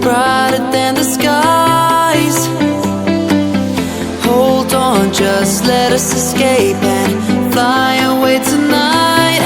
brighter than the skies. Hold on, just let us escape and fly away tonight.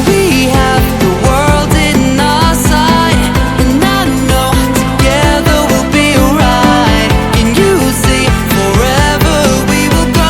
We have the world in our sight, and I know together we'll be alright. Can you see forever we will go?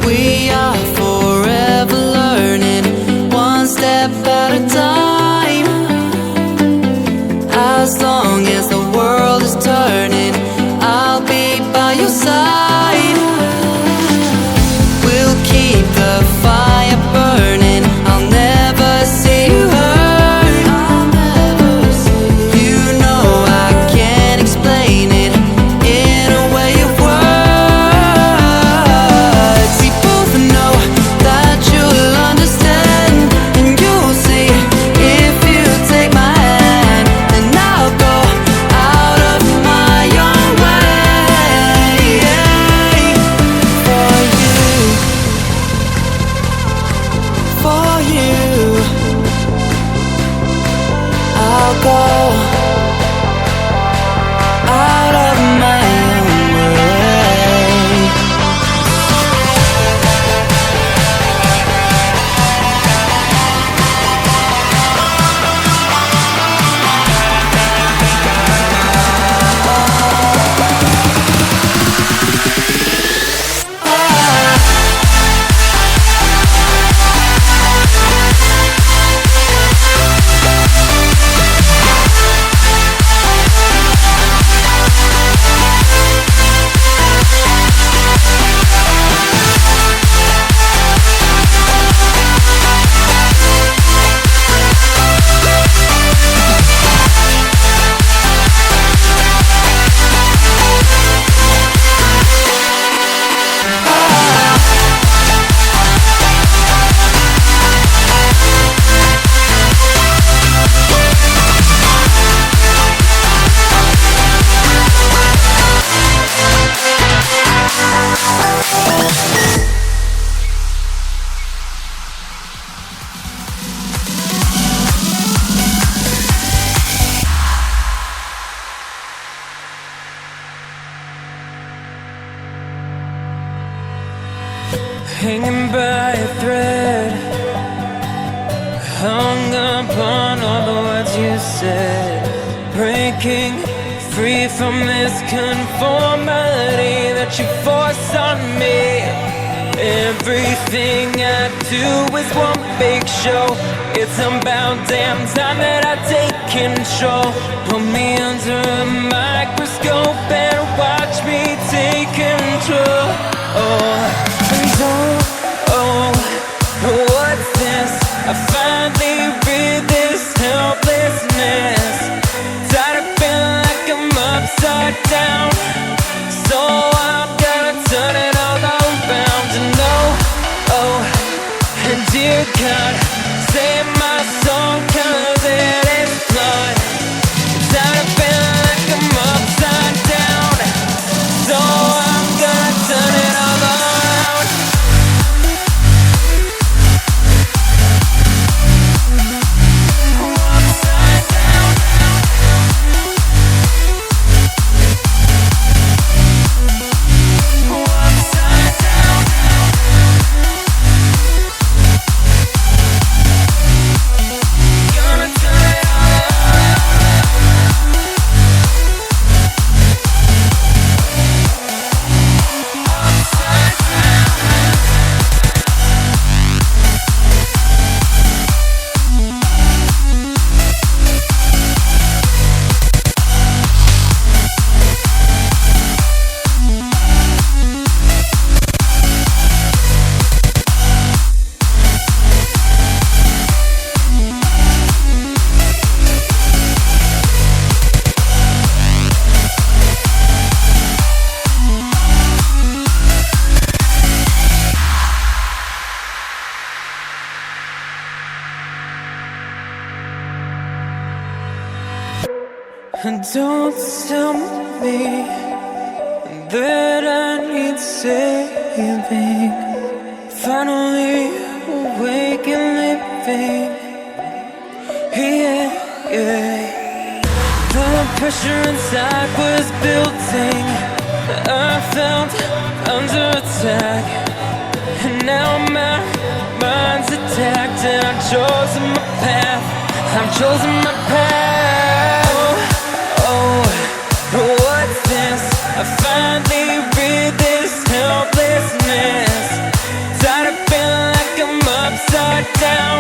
We are forever learning, one step at a time. As long as the world is turning, I'll be by your side. We'll keep the fire burning, I'll never see you hurt. You know I can't explain it in a way of words. We both know that you'll understand, and you'll see if you take my hand. Then I'll go out of my own way for you. I'll go out of my own way. Hanging by a thread, hung upon all the words you said, breaking free from this conformity that you force on me. Everything I do is one big show. It's about damn time that I take control. Put me under a microscope and watch me take control. What's this? I finally read this helplessness. Tired of feeling like I'm upside down, so I'm gonna turn it all around. And dear God, save my soul, 'cause it is blood. Tired of feeling like I'm upside down. Don't tell me that I need saving. Finally awake and living. Yeah, yeah. The pressure inside was building. I felt under attack, and now my mind's attacked, and I've chosen my path. I've chosen my path. Oh, what's this? I finally read this helplessness. Tired of feeling like I'm upside down,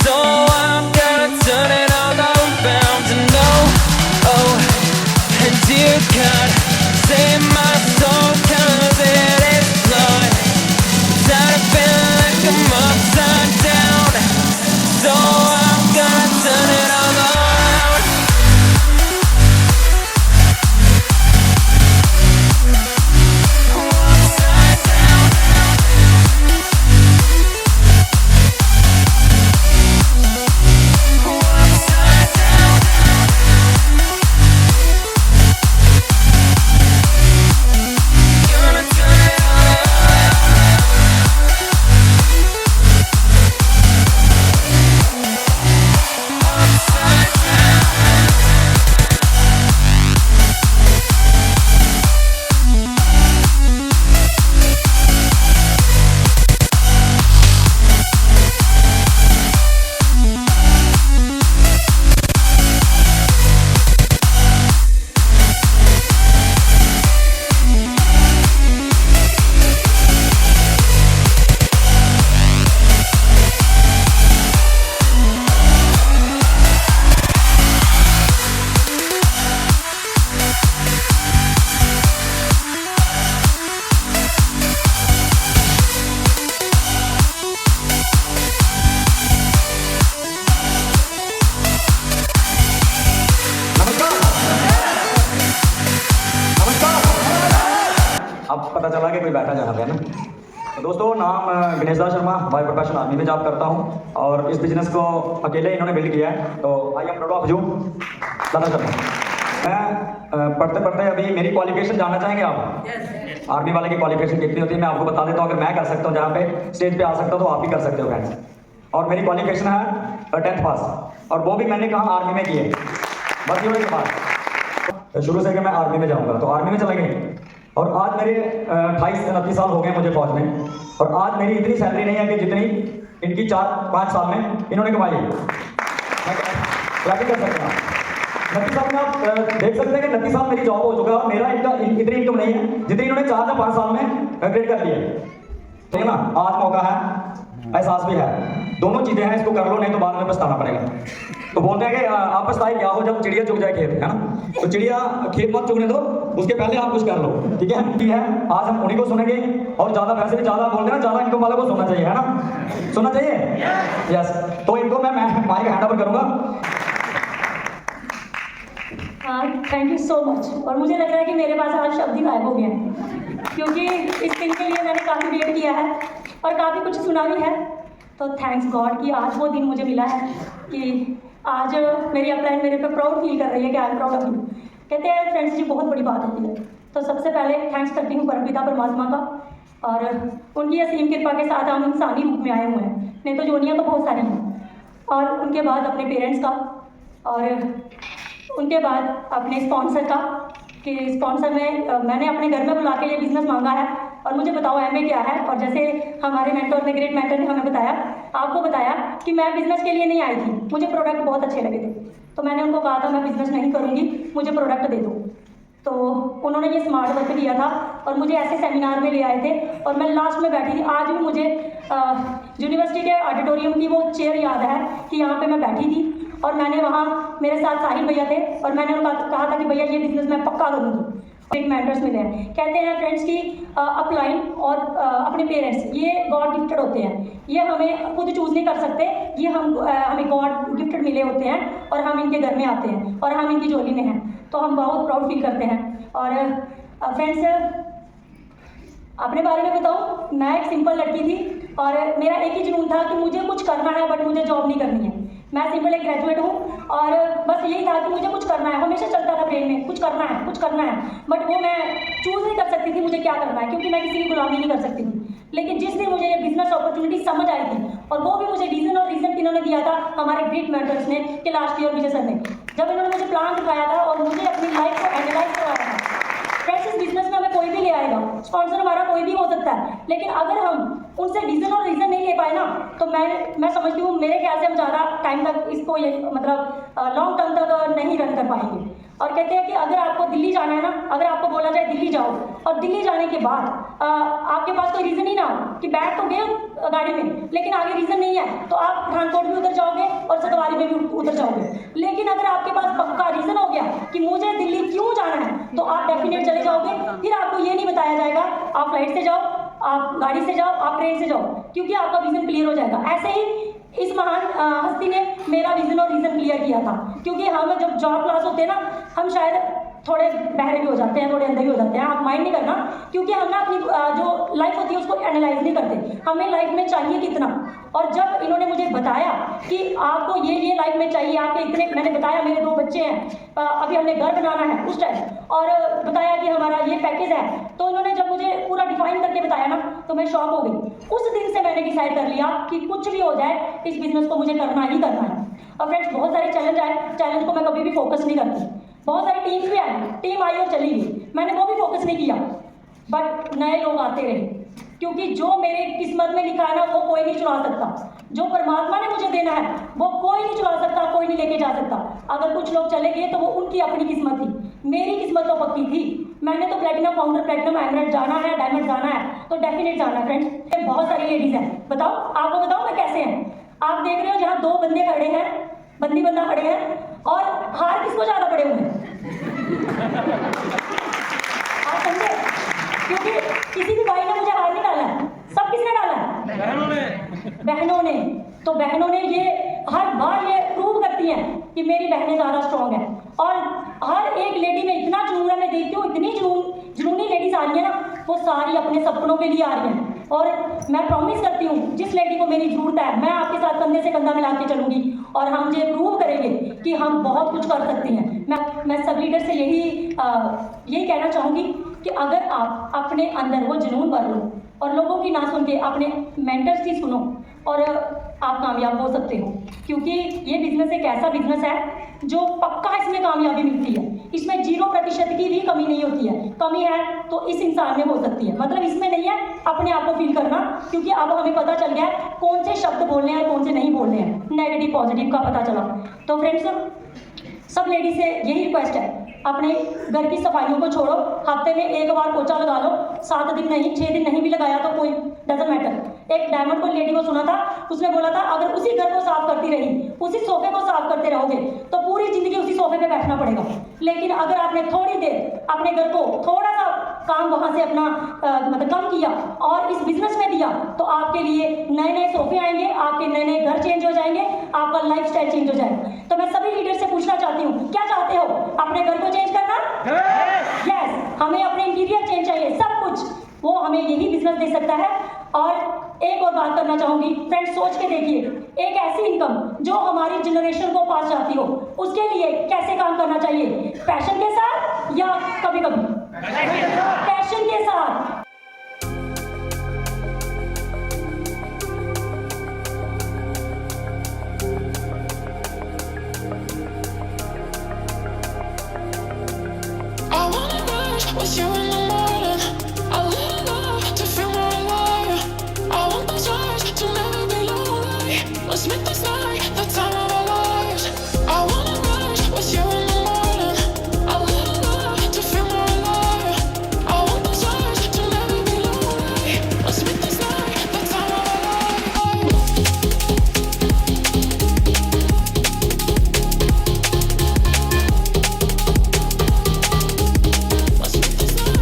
so I'm gonna turn it all around. And and dear God, save my soul, 'cause it is flawed. Tired of feeling like I'm upside down, so I'm gonna turn it all around. Upside down. Upside down. Gonna turn it all around. Upside down. अब पता चला कि कोई बैठा जहाँ पे है ना। तो दोस्तों, नाम गणेश दास शर्मा, बाय प्रोफेशन आर्मी में जॉब करता हूँ और इस बिजनेस को अकेले इन्होंने बिल्ड किया है। तो I am proud of you दादा शर्मा। मैं पढ़ते पढ़ते अभी मेरी क्वालिफिकेशन जानना चाहेंगे आप? आर्मी वाले की क्वालिफिकेशन कितनी होती है मैं आपको बता देता हूँ। अगर मैं कर सकता हूँ जहाँ पे स्टेज पे आ सकता हूँ तो आप भी कर सकते हो फ्रेंड्स। और मेरी क्वालिफिकेशन है 10th पास, और वो भी मैंने कहा आर्मी में की है। बस ये होने के बाद शुरू से कि मैं आर्मी में जाऊँगा तो आर्मी में चले गए। और आज मेरे 28-29 साल हो गए मुझे फौज में, और आज मेरी इतनी सैलरी नहीं है कि जितनी इनकी 4-5 साल में इन्होंने कमाई है। मैं क्या कर सकता हूँ? 29 साल में आप देख सकते हैं कि 29 साल मेरी जॉब हो चुका है और मेरा इतनी इनकम नहीं है जितनी इन्होंने 4 या 5 साल में ग्रेड कर लिया है। ठीक है ना? आज मौका है, एहसास भी है, दोनों चीज़ें हैं। इसको कर लो, नहीं तो बाद में पछताना पड़ेगा। तो बोलते हैं कि आप पछताए क्या हो जब चिड़िया चुग जाए खेत, है ना? तो चिड़िया खेत मत चुगने दो, उसके पहले आप कुछ कर लो। ठीक है? ठीक है, आज हम उन्हीं को सुनेंगे। और ज़्यादा पैसे भी ज़्यादा बोलते हैं ना, ज़्यादा इनकम वाले को सुनना चाहिए, है ना? सुनना चाहिए यस। तो इनको मैं माइक हैंड ओवर करूँगा। हाँ, थैंक यू सो मच। और मुझे लग रहा है कि मेरे पास आज शब्द ही गायब हो गए हैं, क्योंकि इस दिन के लिए मैंने काफ़ी वेट किया है और काफ़ी कुछ सुना भी है। तो थैंक्स गॉड कि आज वो दिन मुझे मिला है कि आज मेरी अपलाइन मेरे पे प्राउड फील कर रही है कि I am proud of you. कहते हैं फ्रेंड्स जी बहुत बड़ी बात होती है। तो सबसे पहले थैंक्स करती हूँ परमपिता परमात्मा का, और उनकी असीम कृपा के साथ हम इंसानी रूप में आए हुए हैं, नहीं तो जोनियाँ तो बहुत सारी हैं। और उनके बाद अपने पेरेंट्स का, और उनके बाद अपने स्पॉन्सर का, कि स्पॉन्सर में मैंने अपने घर में बुला के ये बिज़नेस मांगा है और मुझे बताओ एमए क्या है। और जैसे हमारे मेंटोर ने, ग्रेट मेंटर ने हमें बताया, आपको बताया कि मैं बिज़नेस के लिए नहीं आई थी, मुझे प्रोडक्ट बहुत अच्छे लगे थे। तो मैंने उनको कहा था मैं बिज़नेस नहीं करूँगी, मुझे प्रोडक्ट दे दो। तो उन्होंने ये स्मार्ट वर्क दिया था और मुझे ऐसे सेमिनार में ले आए थे और मैं लास्ट में बैठी थी। आज भी मुझे यूनिवर्सिटी के ऑडिटोरियम की वो चेयर याद है कि यहाँ पे मैं बैठी थी और मैंने वहाँ, मेरे साथ साहिल भैया थे और मैंने उनको कहा था कि भैया ये बिज़नेस मैं पक्का करूँगी। एक मेंटर्स मिले हैं, कहते हैं फ्रेंड्स की अपलाइन और अपने पेरेंट्स ये गॉड गिफ्टेड होते हैं। ये हमें खुद चूज़ नहीं कर सकते, ये हमें गॉड गिफ्टेड मिले होते हैं और हम इनके घर में आते हैं और हम इनकी झोली में हैं। तो हम बहुत प्राउड फील करते हैं। और फ्रेंड्स, अपने बारे में बताऊँ, मैं एक सिंपल लड़की थी और मेरा एक ही जुनून था कि मुझे कुछ करना है, बट मुझे जॉब नहीं करनी है। मैं सिंपल एक ग्रेजुएट हूँ और बस यही था कि मुझे कुछ करना है, हमेशा चलता था ब्रेन में कुछ करना है कुछ करना है, बट वो मैं चूज़ नहीं कर सकती थी मुझे क्या करना है, क्योंकि मैं किसी की गुलामी नहीं कर सकती थी। लेकिन जिस दिन मुझे ये बिजनेस अपॉर्चुनिटी समझ आई थी, और वो भी मुझे विजन और रीजन किन्होंने दिया था, हमारे ग्रेट मेंटर्स ने, कि लास्ट ईयर विजय सर ने, जब इन्होंने मुझे प्लान दिखाया था और मुझे अपनी लाइफ को एनालाइज करवाया था। फ्रेंड्स, इस बिजनेस में हमें कोई भी ले आएगा, स्पॉन्सर हमारा कोई भी हो सकता है, लेकिन अगर हम उनसे विजन और रीजन नहीं ले पाए ना, तो मैं समझती हूँ मेरे ख्याल से हम ज़्यादा टाइम तक इसको ये मतलब लॉन्ग टर्म तक नहीं रन कर पाएंगे। और कहते हैं कि अगर आपको दिल्ली जाना है ना, अगर आपको बोला जाए दिल्ली जाओ, और दिल्ली जाने के बाद आपके पास कोई रीज़न ही ना हो कि बैठ तो गए गाड़ी में, लेकिन आगे रीज़न नहीं है, तो आप पठानकोट भी उतर जाओगे और सतवारी में भी उतर जाओगे। लेकिन अगर आपके पास पक्का रीज़न हो गया कि मुझे दिल्ली क्यों जाना है, तो आप डेफिनेट चले जाओगे। फिर आपको ये नहीं बताया जाएगा आप फ्लाइट से जाओ, आप गाड़ी से जाओ, आप ट्रेन से जाओ, क्योंकि आपका विजन क्लियर हो जाएगा। ऐसे ही इस महान हस्ती ने मेरा विजन और रीजन क्लियर किया था, क्योंकि हम जब जॉब क्लास होते हैं ना, हम शायद थोड़े बहरे भी हो जाते हैं, थोड़े अंधे भी हो जाते हैं, आप माइंड नहीं करना, क्योंकि हम ना अपनी जो लाइफ होती है उसको एनालाइज नहीं करते, हमें लाइफ में चाहिए कितना। और जब इन्होंने मुझे बताया कि आपको ये लाइफ में चाहिए, आपके इतने, मैंने बताया मेरे 2 बच्चे हैं, अभी हमने घर बनाना है उस टाइम, और बताया कि हमारा ये पैकेज है, तो इन्होंने जब मुझे पूरा डिफाइन करके बताया ना, तो मैं शॉक हो गई। उस दिन से मैंने डिसाइड कर लिया कि कुछ भी हो जाए, इस बिजनेस को मुझे करना ही करना है। और फ्रेंड्स, बहुत सारे चैलेंज आए, चैलेंज को मैं कभी भी फोकस नहीं करती। बहुत सारी टीम्स भी आई, टीम आई और चली गई, मैंने वो भी फोकस नहीं किया, बट नए लोग आते रहे, क्योंकि जो मेरे किस्मत में लिखा है ना, वो कोई नहीं चुरा सकता। जो परमात्मा ने मुझे देना है वो कोई नहीं चुरा सकता, कोई नहीं लेके जा सकता। अगर कुछ लोग चले गए तो वो उनकी अपनी किस्मत थी, मेरी किस्मत तो पक्की थी। मैंने तो प्लेटिनम, फाउंडर प्लेटिनम, एमरेट जाना है, डायमंड जाना है, तो डेफिनेट जाना है। फ्रेंड्स, बहुत सारी लेडीज हैं, बताओ आपको बताओ मैं कैसे हैं। आप देख रहे हो जहाँ 2 बंदे खड़े हैं, बंदा खड़े हैं, और हार किसको ज़्यादा पड़े हुए हैं? आप समझे? क्योंकि किसी भी भाई ने मुझे हार नहीं डाला है, सब किसने डाला है? बहनों ने। तो बहनों ने ये हर बार ये प्रूव करती हैं कि मेरी बहनें ज़्यादा स्ट्रॉन्ग हैं, और हर एक लेडी में इतना जुनून है, मैं देखती हूँ इतनी जुनूनी लेडीज आ रही है ना, वो सारी अपने सपनों के लिए आ रही हैं। और मैं प्रॉमिस करती हूँ, जिस लेडी को मेरी जरूरत है, मैं आपके साथ कंधे से कंधा मिला के चलूंगी, और हम ये प्रूव करेंगे कि हम बहुत कुछ कर सकती हैं। मैं सब लीडर से यही कहना चाहूँगी कि अगर आप अपने अंदर वो जुनून भर लो और लोगों की ना सुन के अपने मेंटर्स की सुनो, और आप कामयाब हो सकते हो। क्योंकि ये बिजनेस एक ऐसा बिजनेस है जो पक्का इसमें कामयाबी मिलती है, इसमें 0% की भी कमी नहीं होती है। कमी है तो इस इंसान में हो सकती है, मतलब इसमें नहीं है, अपने आप को फील करना, क्योंकि अब हमें पता चल गया है कौन से शब्द बोलने हैं और कौन से नहीं बोलने हैं, नेगेटिव पॉजिटिव का पता चला। तो फ्रेंड्स, सब लेडीज से यही रिक्वेस्ट है, अपने घर की सफाइयों को छोड़ो, हफ्ते में 1 बार पोछा लगा लो, 7 दिन नहीं, 6 दिन नहीं भी लगाया तो कोई डजंट मैटर। एक डायमंड को लेडी को सुना था, उसने बोला था अगर उसी घर को साफ करती रही, उसी सोफे को साफ करते रहोगे तो पूरी जिंदगी उसी सोफे पे बैठना पड़ेगा। लेकिन अगर आपने थोड़ी देर अपने घर को थोड़ा सा काम वहां से अपना मतलब कम किया और इस बिजनेस में दिया, तो आपके लिए नए सोफे आएंगे, आपके नए घर चेंज हो जाएंगे, आपका लाइफस्टाइल चेंज हो जाएगा। तो मैं सभी लीडर से पूछना चाहती हूँ, क्या चाहते हो? अपने घर को चेंज करना? यस, हमें अपने इंटीरियर चेंज चाहिए, सब कुछ वो हमें यही बिजनेस दे सकता है। और एक और बात करना चाहूंगी, फ्रेंड्स, सोच के देखिए, एक ऐसी इनकम जो हमारी जनरेशन को पास जाती हो, उसके लिए कैसे काम करना चाहिए? पैशन के साथ या कभी कभी पैशन के साथ। I wanna rush with you in the morning. I let love to feel more alive. I want those eyes to never be lonely. Let's make this night the time of our lives. I wanna rush with you in the morning. I let love to feel more alive. I want those eyes to never be lonely. Let's make this night the time of our lives. Let's make this night.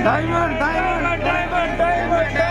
Diamond diamond diamond diamond